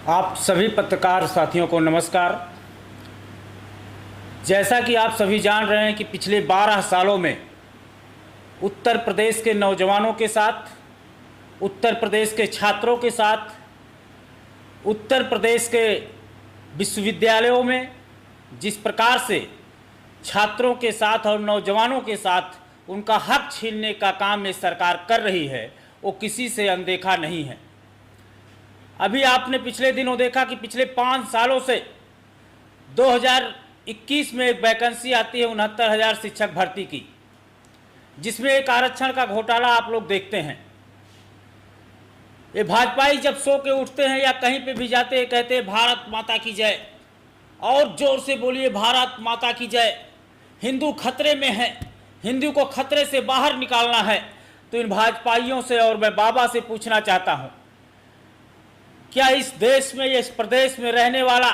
आप सभी पत्रकार साथियों को नमस्कार। जैसा कि आप सभी जान रहे हैं कि पिछले 12 सालों में उत्तर प्रदेश के नौजवानों के साथ, उत्तर प्रदेश के छात्रों के साथ, उत्तर प्रदेश के विश्वविद्यालयों में जिस प्रकार से छात्रों के साथ और नौजवानों के साथ उनका हक छीनने का काम ये सरकार कर रही है, वो किसी से अनदेखा नहीं है। अभी आपने पिछले दिनों देखा कि पिछले 5 सालों से 2021 में एक वैकेंसी आती है 69,000 शिक्षक भर्ती की, जिसमें एक आरक्षण का घोटाला आप लोग देखते हैं। ये भाजपाई जब सो के उठते हैं या कहीं पे भी जाते हैं, कहते हैं भारत माता की जय, और जोर से बोलिए भारत माता की जय। हिंदू खतरे में है, हिंदू को खतरे से बाहर निकालना है। तो इन भाजपाइयों से और मैं बाबा से पूछना चाहता हूं, क्या इस देश में, इस प्रदेश में रहने वाला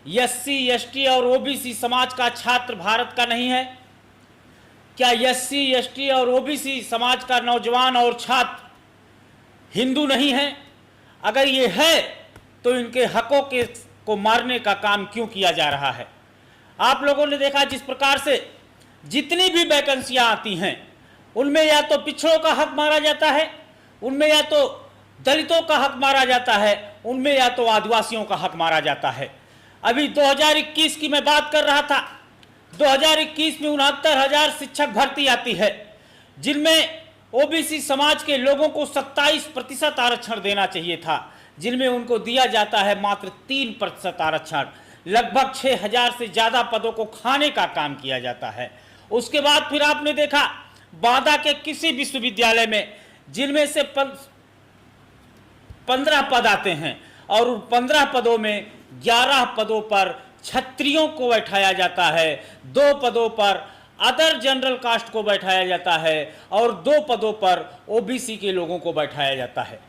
एससी, एसटी और ओबीसी समाज का छात्र भारत का नहीं है? क्या एससी, एसटी और ओबीसी समाज का नौजवान और छात्र हिंदू नहीं है? अगर ये है तो इनके हकों को मारने का काम क्यों किया जा रहा है? आप लोगों ने देखा जिस प्रकार से जितनी भी वैकेंसियां आती हैं उनमें या तो पिछड़ों का हक मारा जाता है, उनमें या तो दलितों का हक मारा जाता है, उनमें या तो आदिवासियों का हक मारा जाता है। अभी 2021 की मैं बात कर रहा था, 2021 में 69,000 शिक्षक भर्ती आती है, जिनमें ओबीसी समाज के लोगों को 27% आरक्षण देना चाहिए था, जिनमें उनको दिया जाता है मात्र 3% आरक्षण। लगभग 6,000 से ज़्यादा पदों को खाने का काम किया जाता है। उसके बाद फिर आपने देखा बांदा के किसी विश्वविद्यालय में जिनमें से 15 पद आते हैं और उन 15 पदों में 11 पदों पर क्षत्रियों को बैठाया जाता है, 2 पदों पर अदर जनरल कास्ट को बैठाया जाता है और 2 पदों पर ओबीसी के लोगों को बैठाया जाता है।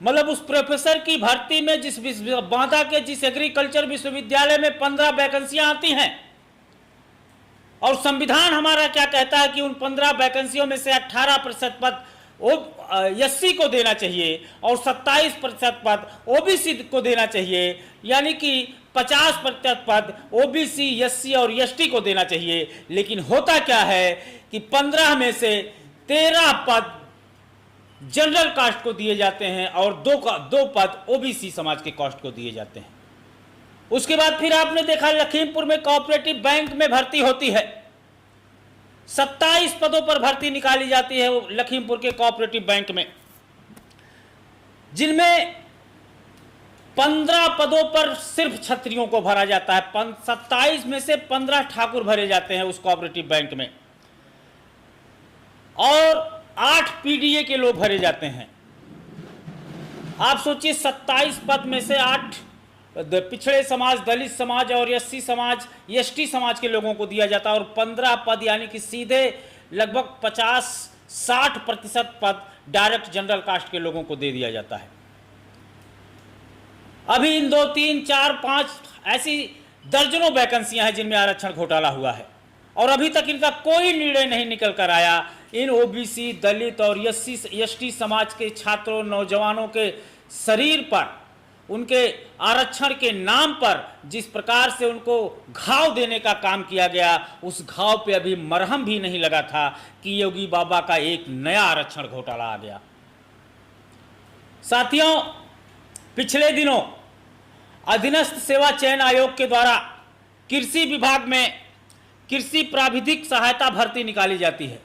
मतलब उस प्रोफेसर की भर्ती में जिस बांदा के जिस एग्रीकल्चर विश्वविद्यालय में 15 वैकेंसियां आती हैं, और संविधान हमारा क्या कहता है कि उन 15 वैकेंसियों में से 18% पद एससी को देना चाहिए और 27% पद ओबीसी को देना चाहिए, यानी कि 50% पद ओबीसी, एससी और एसटी को देना चाहिए। लेकिन होता क्या है कि 15 में से 13 पद जनरल कास्ट को दिए जाते हैं और 2 पद ओबीसी समाज के कास्ट को दिए जाते हैं। उसके बाद फिर आपने देखा लखीमपुर में कोऑपरेटिव बैंक में भर्ती होती है, 27 पदों पर भर्ती निकाली जाती है लखीमपुर के कोऑपरेटिव बैंक में, जिनमें 15 पदों पर सिर्फ क्षत्रियों को भरा जाता है। 27 में से 15 ठाकुर भरे जाते हैं उस कोऑपरेटिव बैंक में, और 8 पीडीए के लोग भरे जाते हैं। आप सोचिए 27 पद में से 8 पिछड़े समाज, दलित समाज और एससी समाज, एसटी समाज के लोगों को दिया जाता है, और 15 पद यानी कि सीधे लगभग 50-60% पद डायरेक्ट जनरल कास्ट के लोगों को दे दिया जाता है। अभी इन 2, 3, 4, 5 ऐसी दर्जनों वैकेंसियां हैं जिनमें आरक्षण घोटाला हुआ है, और अभी तक इनका कोई निर्णय नहीं निकल कर आया। इन ओबीसी, दलित और एससी, एसटी समाज के छात्रों, नौजवानों के शरीर पर, उनके आरक्षण के नाम पर जिस प्रकार से उनको घाव देने का काम किया गया, उस घाव पे अभी मरहम भी नहीं लगा था कि योगी बाबा का एक नया आरक्षण घोटाला आ गया। साथियों, पिछले दिनों अधीनस्थ सेवा चयन आयोग के द्वारा कृषि विभाग में कृषि प्राविधिक सहायता भर्ती निकाली जाती है।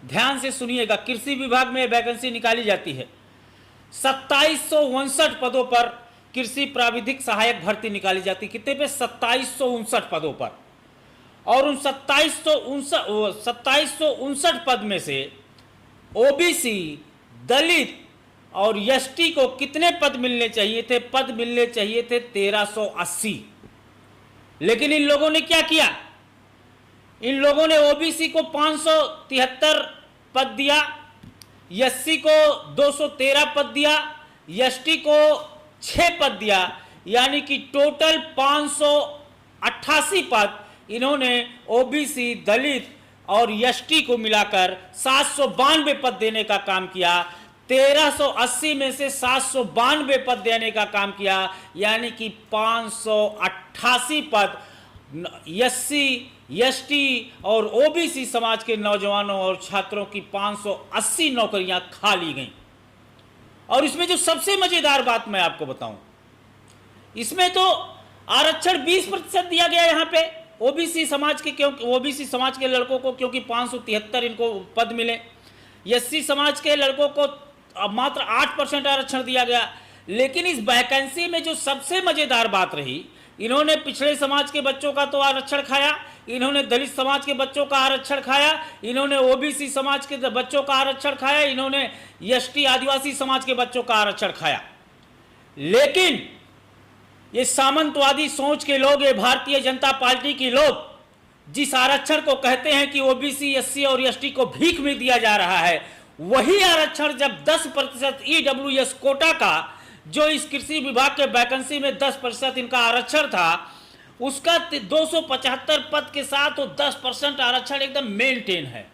ध्यान से सुनिएगा, कृषि विभाग में वैकेंसी निकाली जाती है। 2759 पदों पर कृषि प्राविधिक सहायक भर्ती निकाली जाती। कितने पे? 2759 पदों पर। और उन 2759 पद में से ओबीसी, दलित और एसटी को कितने पद मिलने चाहिए थे? पद मिलने चाहिए थे 1380। लेकिन इन लोगों ने क्या किया? इन लोगों ने ओबीसी को 573 पद दिया, एससी को 213 पद दिया, एसटी को 6 पद दिया, यानी कि टोटल 588 पद इन्होंने ओबीसी, दलित और एसटी को मिलाकर 792 पद देने का काम किया। 1380 में से 792 पद देने का काम किया, यानी कि 588 पद एससी, एसटी और ओबीसी समाज के नौजवानों और छात्रों की 580 नौकरियां खा ली गईं। और इसमें जो सबसे मजेदार बात मैं आपको बताऊं, इसमें तो आरक्षण 20% दिया गया यहाँ पे ओबीसी समाज के, क्योंकि ओबीसी समाज के लड़कों को क्योंकि 573 इनको पद मिले, एससी समाज के लड़कों को मात्र 8% आरक्षण दिया गया। लेकिन इस वैकेंसी में जो सबसे मजेदार बात रही, इन्होंने पिछड़े समाज के बच्चों का तो आरक्षण खाया, इन्होंने दलित समाज के बच्चों का आरक्षण खाया, इन्होंने ओबीसी समाज के बच्चों का आरक्षण खाया, इन्होंने एसटी आदिवासी समाज के बच्चों का आरक्षण खाया। लेकिन ये सामंतवादी सोच के लोग, ये भारतीय जनता पार्टी के लोग, जिस आरक्षण को कहते हैं कि ओबीसी, एससी और एसटी को भीख में दिया जा रहा है, वही आरक्षण जब 10% ईडब्ल्यूएस कोटा का, जो इस कृषि विभाग के वैकेंसी में 10% इनका आरक्षण था, उसका 275 पद के साथ वो 10% आरक्षण एकदम मेंटेन है।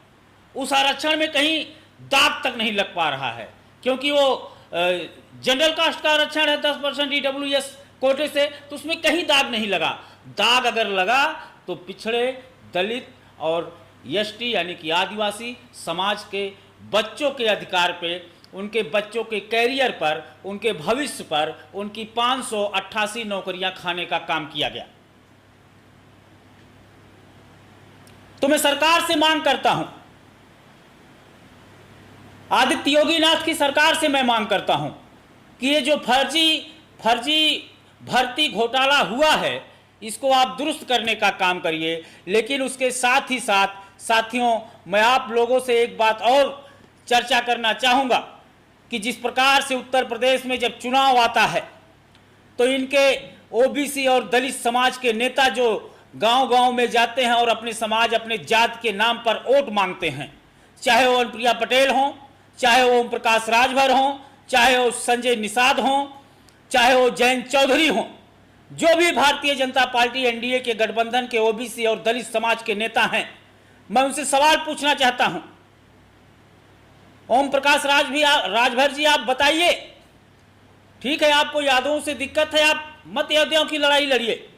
उस आरक्षण में कहीं दाग तक नहीं लग पा रहा है, क्योंकि वो जनरल कास्ट का आरक्षण है 10% ईडब्ल्यूएस कोटे से, तो उसमें कहीं दाग नहीं लगा। दाग अगर लगा तो पिछड़े, दलित और एसटी यानी कि आदिवासी समाज के बच्चों के अधिकार पे, उनके बच्चों के कैरियर पर, उनके भविष्य पर उनकी 588 नौकरियां खाने का काम किया गया। तो मैं सरकार से मांग करता हूं, आदित्य योगीनाथ की सरकार से मैं मांग करता हूं कि ये जो फर्जी भर्ती घोटाला हुआ है, इसको आप दुरुस्त करने का काम करिए। लेकिन उसके साथ ही साथ साथियों, मैं आप लोगों से एक बात और चर्चा करना चाहूँगा कि जिस प्रकार से उत्तर प्रदेश में जब चुनाव आता है तो इनके ओबीसी और दलित समाज के नेता जो गांव-गांव में जाते हैं और अपने समाज, अपने जात के नाम पर वोट मांगते हैं, चाहे वो अनुप्रिया पटेल हों, चाहे वो ओम प्रकाश राजभर हों, चाहे वो संजय निषाद हों, चाहे वो जयंत चौधरी हों, जो भी भारतीय जनता पार्टी एनडीए के गठबंधन के ओबीसी और दलित समाज के नेता हैं, मैं उनसे सवाल पूछना चाहता हूं। ओम प्रकाश राजभर जी, आप बताइए, ठीक है आपको यादवों से दिक्कत है, आप मत यादवों की लड़ाई लड़िए,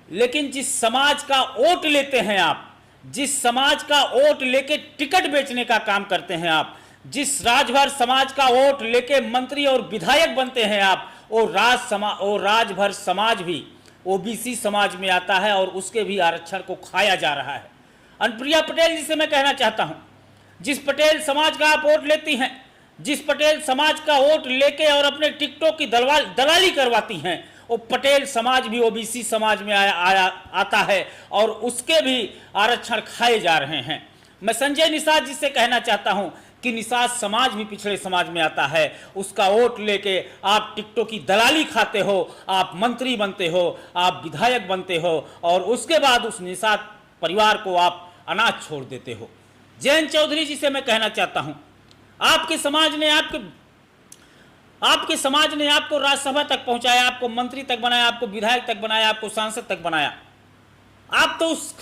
लेकिन जिस समाज का वोट लेते हैं आप, जिस समाज का वोट लेके टिकट बेचने का काम करते हैं आप, जिस राजभर समाज का वोट लेके मंत्री और विधायक बनते हैं आप, वो राजभर समाज भी ओबीसी समाज में आता है और उसके भी आरक्षण को खाया जा रहा है। अनुप्रिया पटेल जी से मैं कहना चाहता हूं, जिस पटेल समाज का आप वोट लेती हैं, जिस पटेल समाज का वोट लेके और अपने टिकटों की दलाली करवाती हैं, वो पटेल समाज भी ओबीसी समाज में आता है और उसके भी आरक्षण खाए जा रहे हैं। मैं संजय निषाद जी से कहना चाहता हूं कि निषाद समाज भी पिछड़े समाज में आता है, उसका वोट लेके आप टिकटों की दलाली खाते हो, आप मंत्री बनते हो, आप विधायक बनते हो और उसके बाद उस निषाद परिवार को आप अनाथ छोड़ देते हो। जयंत चौधरी जी से मैं कहना चाहता हूं, आपके समाज ने आपको राज्यसभा तक पहुंचाया, आपको मंत्री तक बनाया, आपको विधायक तक बनाया, आपको सांसद तक बनाया। आप तो उस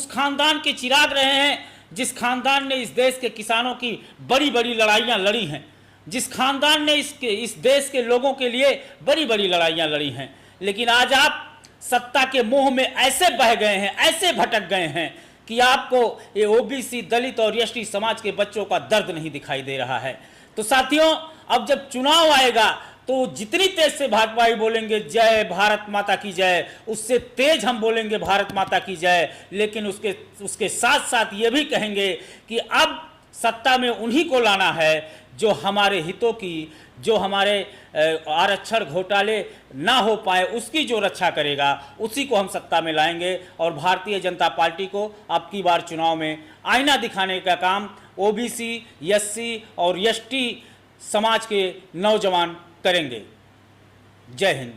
खानदान के चिराग रहे हैं जिस खानदान ने इस देश के किसानों की बड़ी बड़ी लड़ाइयां लड़ी हैं, जिस खानदान ने इस देश के लोगों के लिए बड़ी बड़ी लड़ाइयां लड़ी हैं। लेकिन आज आप सत्ता के मोह में ऐसे बह गए हैं, ऐसे भटक गए हैं कि आपको ये ओबीसी, दलित और एसटी समाज के बच्चों का दर्द नहीं दिखाई दे रहा है। तो साथियों, अब जब चुनाव आएगा तो जितनी तेज से भाजपाई बोलेंगे जय भारत माता की जय, उससे तेज हम बोलेंगे भारत माता की जय। लेकिन उसके साथ साथ ये भी कहेंगे कि अब सत्ता में उन्हीं को लाना है जो हमारे हितों की, जो हमारे आरक्षण घोटाले ना हो पाए उसकी जो रक्षा करेगा, उसी को हम सत्ता में लाएंगे। और भारतीय जनता पार्टी को अब की बार चुनाव में आईना दिखाने का काम ओबीसी, एससी और एसटी समाज के नौजवान करेंगे। जय हिंद।